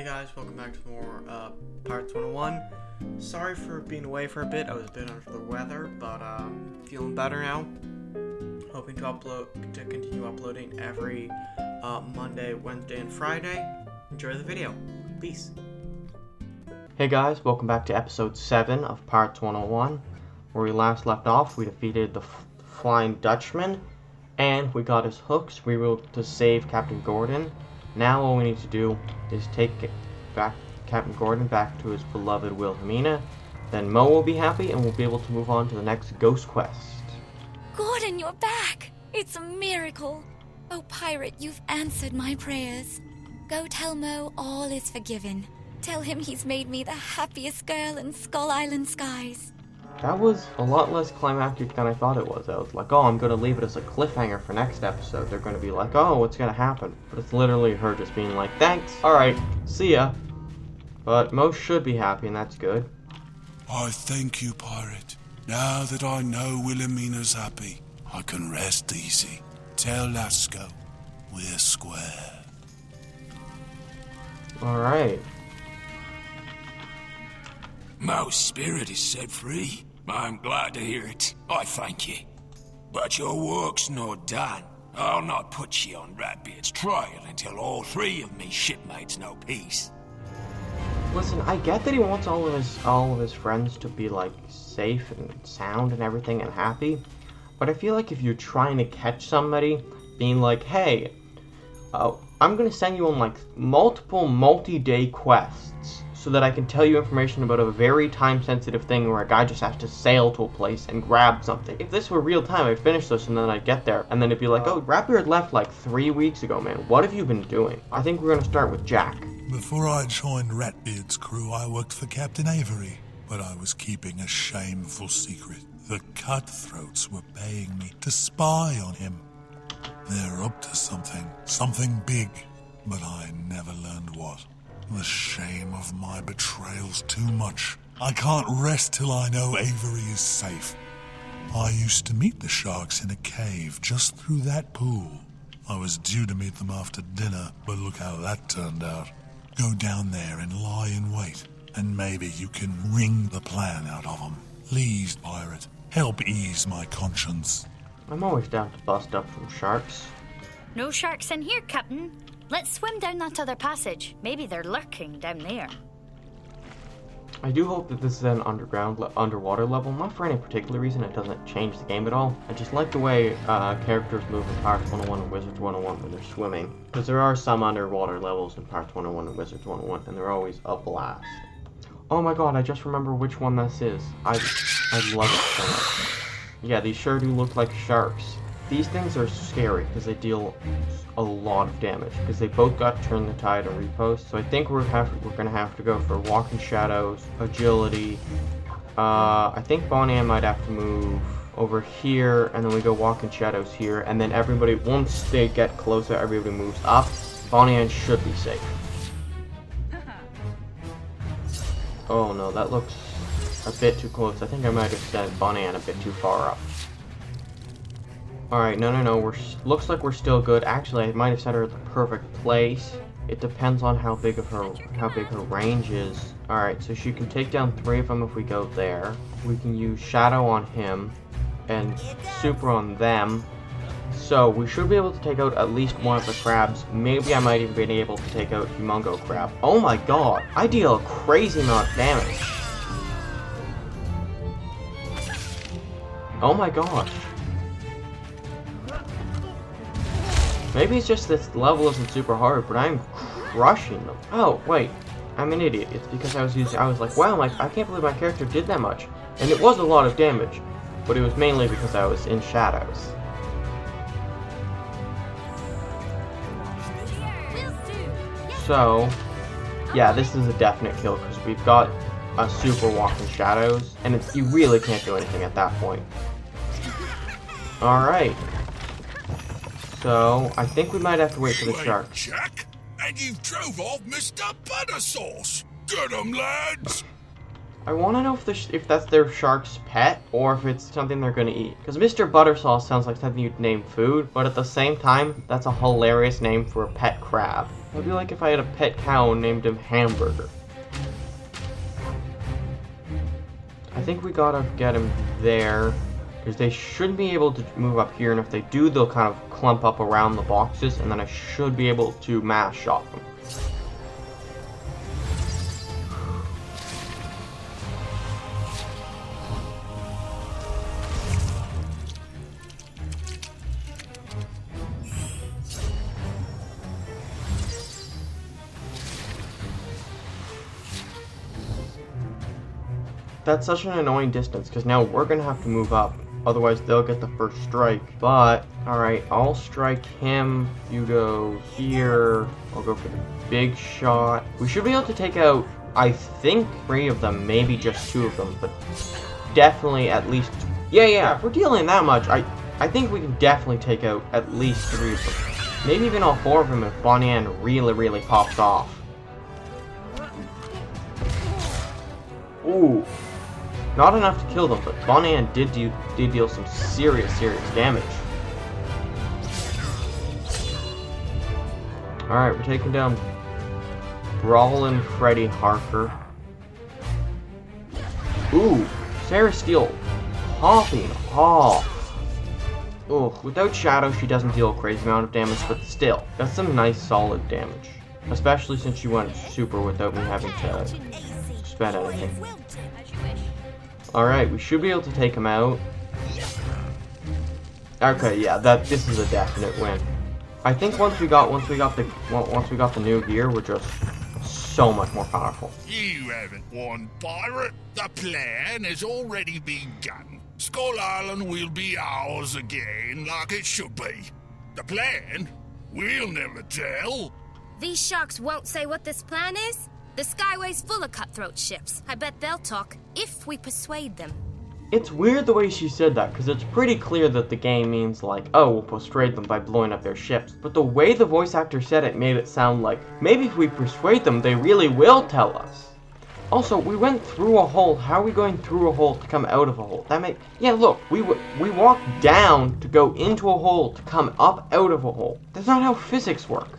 guys, welcome back to more Pirate101. Sorry for being away for a bit. I was a bit under the weather, but feeling better now. Hoping to continue uploading every Monday, Wednesday, and Friday. Enjoy the video. Peace. Hey guys, welcome back to episode 7 of Pirate101. Where we last left off, we defeated the Flying Dutchman, and we got his hooks. We were able to save Captain Gordan. Now all we need to do is take Captain Gordan back to his beloved Wilhelmina. Then Mo will be happy and we'll be able to move on to the next ghost quest. Gordan, you're back! It's a miracle! Oh, Pirate, you've answered my prayers. Go tell Mo all is forgiven. Tell him he's made me the happiest girl in Skull Island skies. That was a lot less climactic than I thought it was. I was like, oh, I'm going to leave it as a cliffhanger for next episode. They're going to be like, oh, what's going to happen? But it's literally her just being like, thanks, alright, see ya. But Mo should be happy, and that's good. I thank you, Pirate. Now that I know Wilhelmina's happy, I can rest easy. Tell Lasco we're square. Alright. Mo's spirit is set free. I'm glad to hear it. I thank you. But your work's not done. I'll not put you on Ratbeard's trial until all three of me shipmates know peace. Listen, I get that he wants all of his friends to be like safe and sound and everything and happy, but I feel like if you're trying to catch somebody, being like, hey, I'm gonna send you on like multiple multi-day quests so that I can tell you information about a very time-sensitive thing where a guy just has to sail to a place and grab something. If this were real time, I'd finish this and then I'd get there, and then it'd be like, oh, Ratbeard left like 3 weeks ago, man. What have you been doing? I think we're gonna start with Jack. Before I joined Ratbeard's crew, I worked for Captain Avery, but I was keeping a shameful secret. The cutthroats were paying me to spy on him. They're up to something big, but I never learned what. The shame of my betrayal's too much. I can't rest till I know Avery is safe. I used to meet the sharks in a cave just through that pool. I was due to meet them after dinner, but look how that turned out. Go down there and lie in wait, and maybe you can wring the plan out of them. Please, Pirate, help ease my conscience. I'm always down to bust up some sharks. No sharks in here, Captain. Let's swim down that other passage. Maybe they're lurking down there. I do hope that this is an underwater level. Not for any particular reason. It doesn't change the game at all. I just like the way characters move in Pirate101 and Wizards101 when they're swimming. Because there are some underwater levels in Pirate101 and Wizards101, and they're always a blast. Oh my god, I just remember which one this is. I love it so much. Yeah, these sure do look like sharks. These things are scary because they deal a lot of damage because they both got Turn the Tide and Repost. So I think we're gonna have to go for Walk in Shadows, Agility. I think Bonnie might have to move over here, and then we go Walk in Shadows here, and then everybody, once they get closer, everybody moves up. Bonnie should be safe. Oh no, that looks a bit too close. I think I might have sent Bonnie a bit too far up. Alright, no, looks like we're still good. Actually, I might have set her at the perfect place. It depends on how big her range is. Alright, so she can take down 3 of them if we go there. We can use Shadow on him and Super on them. So we should be able to take out at least one of the crabs. Maybe I might even be able to take out Humongo Crab. Oh my god, I deal a crazy amount of damage. Oh my gosh. Maybe it's just this level isn't super hard, but I'm crushing them. Oh, wait. I'm an idiot. It's because I was like, wow, I can't believe my character did that much. And it was a lot of damage, but it was mainly because I was in shadows. So, yeah, this is a definite kill because we've got a super Walk in Shadows, and you really can't do anything at that point. Alright. So, I think we might have to wait for the shark. Jack, and you drove off Mr. Buttersauce. Get 'em, lads! I want to know if that's their shark's pet or if it's something they're gonna eat. Because Mr. Buttersauce sounds like something you'd name food, but at the same time, that's a hilarious name for a pet crab. It'd be like if I had a pet cow and named him Hamburger. I think we gotta get him there, because they should be able to move up here, and if they do, they'll kind of clump up around the boxes, and then I should be able to mass shot them. That's such an annoying distance, because now we're going to have to move up. Otherwise, they'll get the first strike. But, alright, I'll strike him. You go here. I'll go for the big shot. We should be able to take out, I think, 3 of them. Maybe just 2 of them. But definitely at least... Yeah, if we're dealing that much, I think we can definitely take out at least 3 of them. Maybe even all 4 of them if Bonnie Ann really pops off. Ooh. Not enough to kill them, but Bonnie Ann did deal some serious damage. Alright, we're taking down Brawlin' Freddy Harker. Ooh, Sarah Steele popping off. Ooh, without Shadow, she doesn't deal a crazy amount of damage, but still, that's some nice solid damage. Especially since she went super without me having to spend anything. Alright, we should be able to take him out. Okay, yeah, this is a definite win. I think once we got the new gear, we're just so much more powerful. You haven't won, pirate. The plan has already begun. Skull Island will be ours again, like it should be. The plan? We'll never tell. These sharks won't say what this plan is? The Skyway's full of cutthroat ships. I bet they'll talk, if we persuade them. It's weird the way she said that, because it's pretty clear that the game means like, oh, we'll persuade them by blowing up their ships. But the way the voice actor said it made it sound like, maybe if we persuade them, they really will tell us. Also, we went through a hole. How are we going through a hole to come out of a hole? Yeah, look, we walked down to go into a hole to come up out of a hole. That's not how physics work.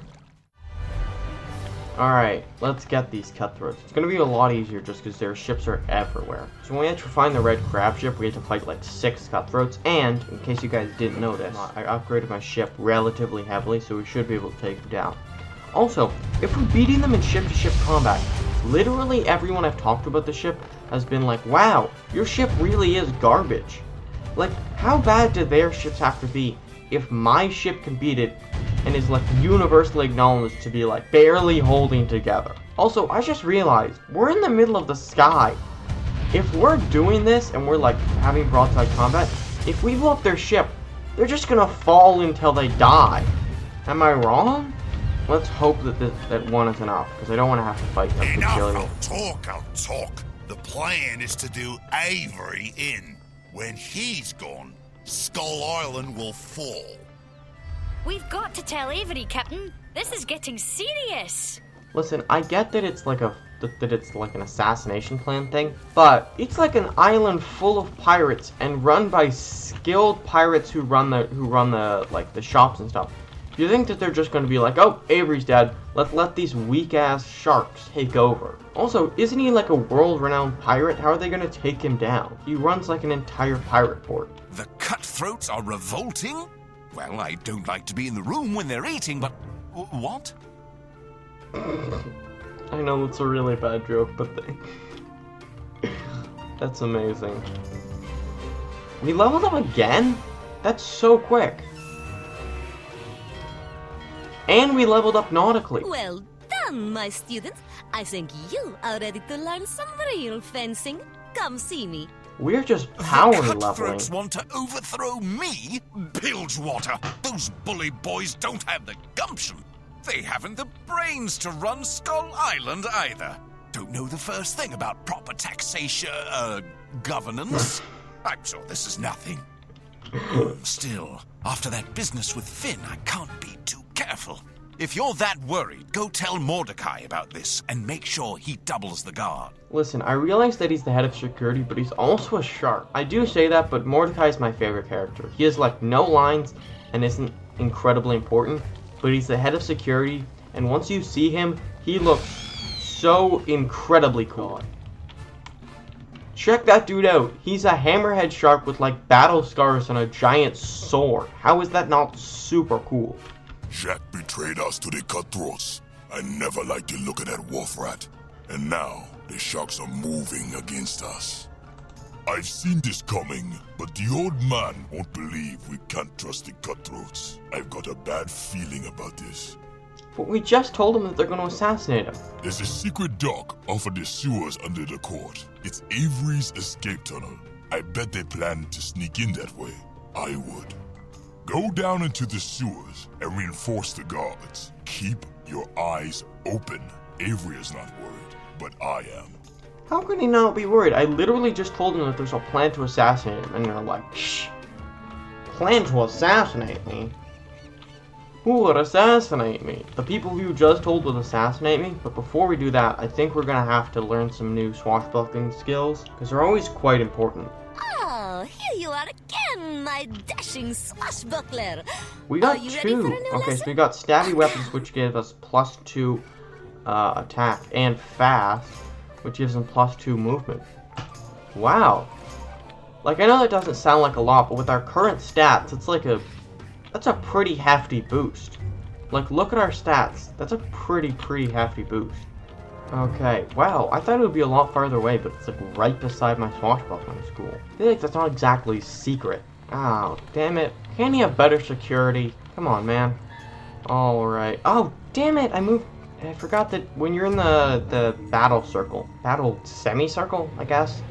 Alright, let's get these cutthroats. It's going to be a lot easier just because their ships are everywhere. So when we actually find the red crab ship, we had to fight like 6 cutthroats. And, in case you guys didn't notice, I upgraded my ship relatively heavily, so we should be able to take them down. Also, if we're beating them in ship-to-ship combat, literally everyone I've talked to about the ship has been like, wow, your ship really is garbage. Like, how bad do their ships have to be if my ship can beat it and is like universally acknowledged to be like barely holding together? Also, I just realized we're in the middle of the sky. If we're doing this and we're like having broadside combat, if we blow up their ship, they're just gonna fall until they die. Am I wrong? Let's hope that that one is enough, because I don't want to have to fight them to kill them. I'll talk. The plan is to do Avery in. When he's gone, Skull Island will fall. We've got to tell Avery, Captain. This is getting serious. Listen, I get that it's like an assassination plan thing, but it's like an island full of pirates and run by skilled pirates who run the shops and stuff. Do you think that they're just going to be like, oh, Avery's dead, let's let these weak-ass sharks take over? Also, isn't he like a world-renowned pirate? How are they going to take him down? He runs like an entire pirate port. The cutthroats are revolting? Well, I don't like to be in the room when they're eating, but... what? I know that's a really bad joke, but that's amazing. We leveled up again? That's so quick. And we leveled up nautically. Well done, my students. I think you are ready to learn some real fencing. Come see me. We're just power the leveling. Cutthroats want to overthrow me? Bilgewater! Those bully boys don't have the gumption. They haven't the brains to run Skull Island either. Don't know the first thing about proper taxation, governance. I'm sure this is nothing. Still, after that business with Finn, I can't be too careful. If you're that worried, go tell Mordecai about this and make sure he doubles the guard. Listen, I realize that he's the head of security, but he's also a shark. I do say that, but Mordecai is my favorite character. He has like no lines and isn't incredibly important, but he's the head of security, and once you see him, he looks so incredibly cool. Check that dude out. He's a hammerhead shark with like battle scars and a giant sword. How is that not super cool? Jack betrayed us to the cutthroats. I never liked the look of that wolf rat. And now, the sharks are moving against us. I've seen this coming, but the old man won't believe we can't trust the cutthroats. I've got a bad feeling about this. But we just told him that they're going to assassinate him. There's a secret dock off of the sewers under the court. It's Avery's escape tunnel. I bet they plan to sneak in that way. I would. Go down into the sewers and reinforce the guards. Keep your eyes open. Avery is not worried, but I am. How can he not be worried? I literally just told him that there's a plan to assassinate him, and they're like, shh. Plan to assassinate me? Who would assassinate me? The people who you just told would assassinate me? But before we do that, I think we're gonna have to learn some new swashbuckling skills, because they're always quite important. Oh, here you are again, my dashing swashbuckler. We got Are you ready two. for a new Okay, so lesson? we got stabby weapons, which gives us +2 attack, and fast, which gives them +2 movement. Wow. Like, I know that doesn't sound like a lot, but with our current stats, it's like that's a pretty hefty boost. Like, look at our stats. That's a pretty hefty boost. Okay, wow, I thought it would be a lot farther away, but it's like right beside my swashbuckling school. I feel like that's not exactly secret. Oh, damn it. Can't he have better security? Come on, man. Alright. Oh, damn it, I forgot that when you're in the battle semicircle, I guess,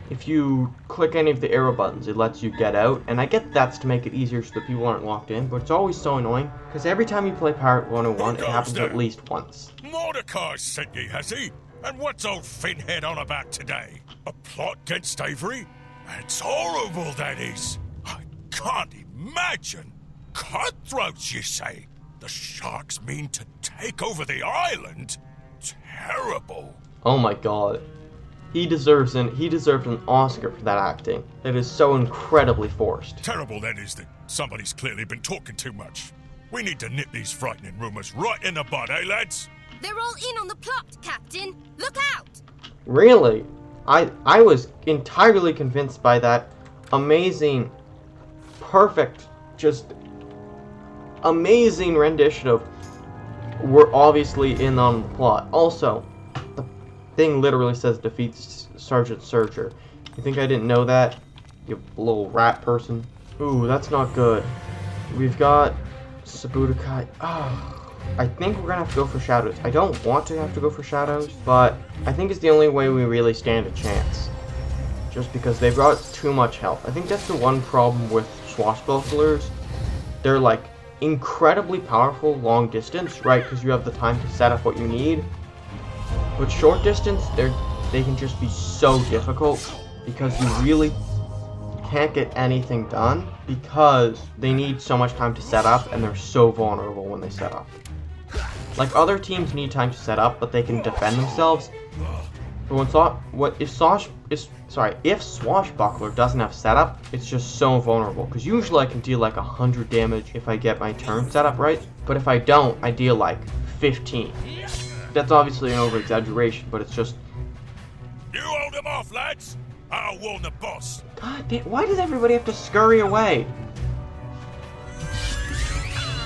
if you click any of the arrow buttons, it lets you get out, and I get that's to make it easier so that people aren't locked in, but it's always so annoying, because every time you play Pirate101, it happens at least once. Mordecai sent ye, has he? And what's old Finhead on about today? A plot against Avery? It's horrible, that is. I can't imagine. Cutthroats, you say? The sharks mean to take over the island? Terrible. Oh my god. He deserved an Oscar for that acting. That is so incredibly forced. Terrible, that is, that somebody's clearly been talking too much. We need to nip these frightening rumors right in the bud, eh, lads? They're all in on the plot, Captain. Look out! Really? I was entirely convinced by that amazing, perfect, just amazing rendition of we're obviously in on the plot. Also, the thing literally says defeats Sergeant Surger. You think I didn't know that? You little rat person. Ooh, that's not good. We've got Sabudakai. I think we're gonna have to go for Shadows. I don't want to have to go for Shadows, but I think it's the only way we really stand a chance. Just because they've got too much health. I think that's the one problem with swashbucklers. They're like incredibly powerful long distance, right? Because you have the time to set up what you need. But short distance, they can just be so difficult because you really can't get anything done because they need so much time to set up and they're so vulnerable when they set up. Like other teams need time to set up, but they can defend themselves. But if Swashbuckler doesn't have setup, it's just so vulnerable. Because usually I can deal like 100 damage if I get my turn set up right. But if I don't, I deal like 15. That's obviously an over-exaggeration, but it's just... You hold them off, lads! I'll warn the boss. God damn, why does everybody have to scurry away?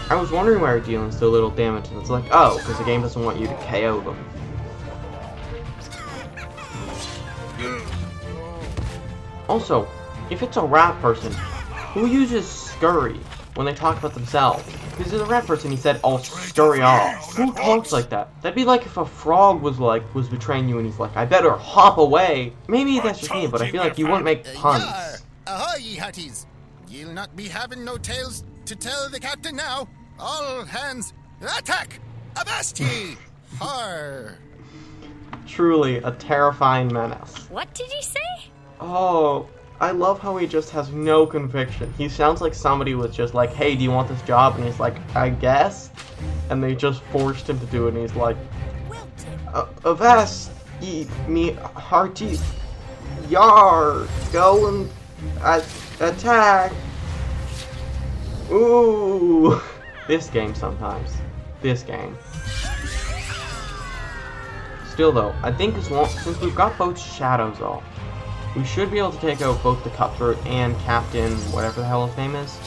I was wondering why we're dealing so little damage, and it's like, oh, because the game doesn't want you to KO them. Also, if it's a rat person, who uses scurry when they talk about themselves? Because it's a rat person, he said, I'll scurry off. Who talks like that? That'd be like if a frog was betraying you and he's like, I better hop away. Maybe that's just me, but I feel like you wouldn't make puns. Ahoy, ye hearties! Ye'll not be having no tales to tell the captain now. All hands, attack! Avast ye! Har! Truly a terrifying menace. What did you say? Oh, I love how he just has no conviction. He sounds like somebody was just like, hey, do you want this job? And he's like, I guess. And they just forced him to do it, and he's like, Avast, eat me hearty, yar, go and attack. Ooh, this game sometimes. This game. Still though, I think since we've got both shadows off, we should be able to take out both the Cutthroat and Captain, whatever the hell his name is.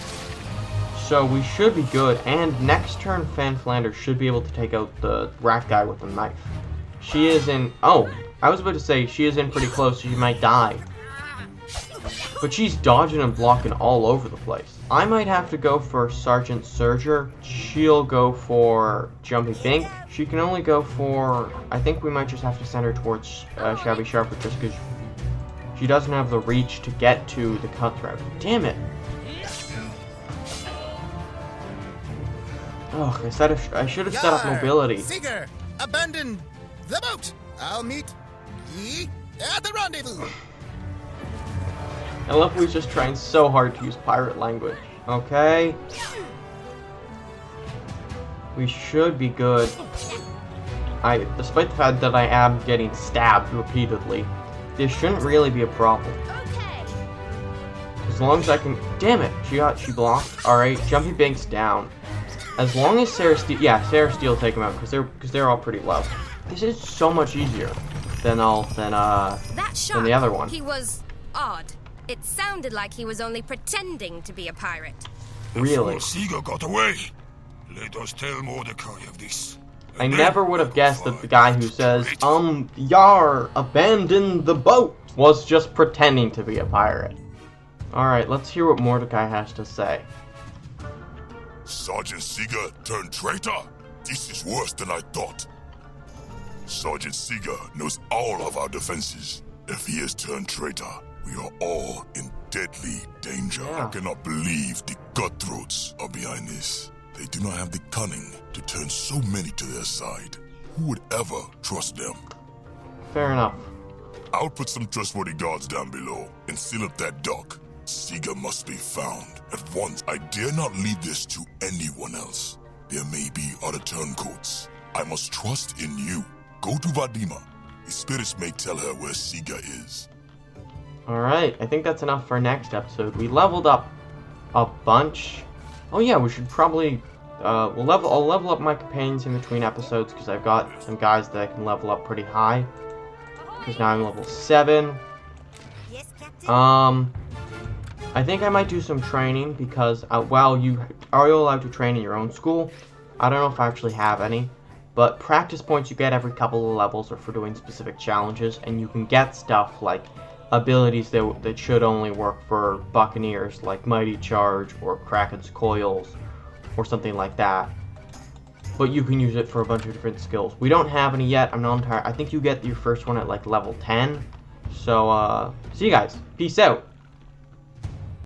So we should be good, and next turn Fan Flanders should be able to take out the rat guy with the knife. She is in, oh, I was about to say she is in pretty close, so she might die. But she's dodging and blocking all over the place. I might have to go for Sergeant Surger. She'll go for Jumpy Bink. She can only go for, I think we might just have to send her towards Shabby Sharper just because she doesn't have the reach to get to the Cutthroat. Damn it! Oh, I should have set up mobility. Seeger, abandon the boat. I'll meet ye at the rendezvous. I love he's just trying so hard to use pirate language. Okay. We should be good. Despite the fact that I am getting stabbed repeatedly, this shouldn't really be a problem. As long as I can... Damn it! She blocked. Alright, Jumpy Bink's down. As long as Sarah Steele... Yeah, Sarah Steele will take him out, because they're all pretty low. This is so much easier than the other one. He was odd. It sounded like he was only pretending to be a pirate. Really? The Seeger got away. Let us tell Mordecai of this. I never would have guessed that the guy who says, yar, abandon the boat, was just pretending to be a pirate. Alright, let's hear what Mordecai has to say. Sergeant Seeger turned traitor? This is worse than I thought. Sergeant Seeger knows all of our defenses. If he has turned traitor, we are all in deadly danger. Yeah. I cannot believe the cutthroats are behind this. They do not have the cunning to turn so many to their side. Who would ever trust them? Fair enough. I'll put some trustworthy guards down below and seal up that dock. Seeger must be found at once. I dare not leave this to anyone else. There may be other turncoats. I must trust in you. Go to Vadima. The spirits may tell her where Seeger is. Alright, I think that's enough for next episode. We leveled up a bunch. Oh yeah, we should probably... I'll level up my companions in between episodes because I've got some guys that I can level up pretty high. Because now I'm level 7. Yes, Captain. I think I might do some training because, while you are allowed to train in your own school, I don't know if I actually have any, but practice points you get every couple of levels are for doing specific challenges, and you can get stuff like abilities that should only work for Buccaneers, like Mighty Charge or Kraken's Coils, or something like that. But you can use it for a bunch of different skills. We don't have any yet. I'm not entirely... I think you get your first one at like level 10. So, see you guys. Peace out.